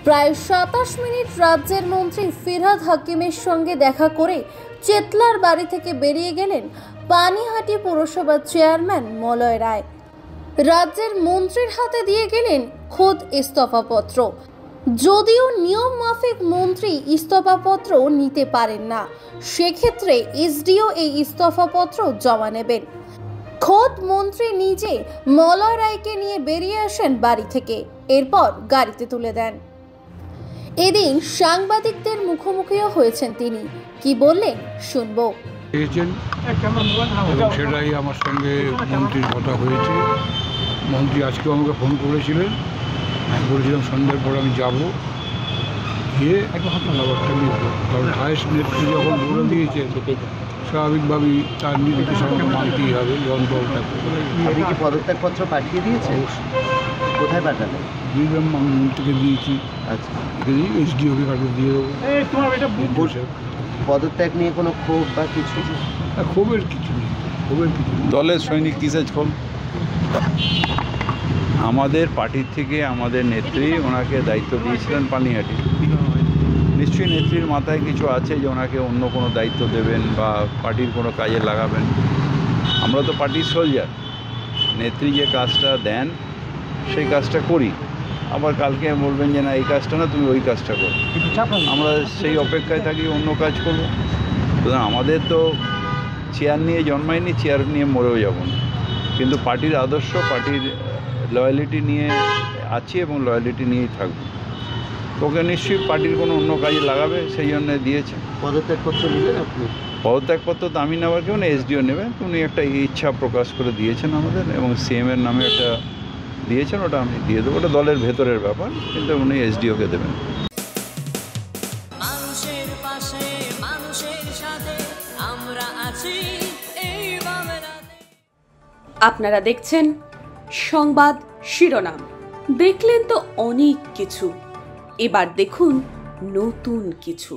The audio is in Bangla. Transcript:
প্রায় ২৭ মিনিট রাজ্যের মন্ত্রী ফিরহাদ হাকিমের সঙ্গে দেখা করে চেতলার বাড়ি থেকে বেরিয়ে গেলেন পানিহাটি পুরসভার চেয়ারম্যান মলয় রায়। রাজ্যের মন্ত্রীর হাতে দিয়ে গেলেন খোদ ইস্তফাপত্র। যদিও নিয়ম মাফিক মন্ত্রী ইস্তফাপত্র নিতে পারেন না, সেক্ষেত্রে এসডিও এই ইস্তফাপত্র জমা নেবেন। খোদ মন্ত্রী নিজে মলয় রায়কে নিয়ে বেরিয়ে আসেন বাড়ি থেকে, এরপর গাড়িতে তুলে দেন। এদিন সাংবাদিকদের মুখোমুখিও হয়েছেন তিনি, কি বললেন শুনবো। সেটাই আমার সঙ্গে মন্ত্রীর কথা হয়েছে। মন্ত্রী আজকেও আমাকে ফোন করেছিলেন, আমি বলেছিলাম সন্ধ্যার পর আমি যাবো, গিয়ে ব্যাপারটা নিব। কারণ হায়েস্ট নেত্রী যখন বলে দিয়েছে, স্বাভাবিকভাবেই তার নীতিকে সঙ্গে মানতেই হবে। আপনি কি পদত্যাগপত্র পাঠিয়ে দিয়েছেন? কোথায় পাঠালেন? দিলাম, আমি মন্ত্রীকে দিয়েছি। আচ্ছা, এসডিওকে কাছে দিয়ে দেবো। পদত্যাগ নিয়ে কোনো ক্ষোভ বা কিছু? ক্ষোভের কিছু নেই, ক্ষোভের কিছু নেই। দলের সৈনিক কিসের ক্ষোভ? আমাদের পার্টির থেকে আমাদের নেত্রী ওনাকে দায়িত্ব দিয়েছিলেন পানিহাটি। নিশ্চয়ই নেত্রীর মাথায় কিছু আছে যে ওনাকে অন্য কোনো দায়িত্ব দেবেন বা পার্টির কোনো কাজে লাগাবেন। আমরা তো পার্টির সোলজার, নেত্রী যে কাজটা দেন সেই কাজটা করি। আবার কালকে বলবেন যে না এই কাজটা না, তুমি ওই কাজটা করো, আমরা সেই অপেক্ষায় থাকি, অন্য কাজ করবো। সুতরাং আমাদের তো চেয়ার নিয়ে জন্মায়নি, চেয়ার নিয়ে মরেও যাব না, কিন্তু পার্টির আদর্শ, পার্টির লয়ালিটি নিয়ে আছি এবং লয়ালিটি নিয়েই থাকবো। ওকে নিশ্চয়ই পার্টির কোনো অন্য কাজে লাগাবে, সেই জন্য দিয়েছে। পদত্যাগপত্র নিলেন আপনি? পদত্যাগপত্র তো আমি নেওয়ার কেউ না, এসডিও নেবেন। উনি একটা ইচ্ছা প্রকাশ করে দিয়েছেন আমাদের, এবং সিএমের নামে একটা দিয়েছেন, ওটা আমি দিয়ে দেবো। ওটা দলের ভেতরের ব্যাপার, কিন্তু উনি এসডিওকে দেবেন। মানুষের পাশে, মানুষের সাথে আমরা আছি এই বাংলাতে। আপনারা দেখছেন সংবাদ শিরোনাম। দেখলেন তো অনেক কিছু, এবার দেখুন নতুন কিছু।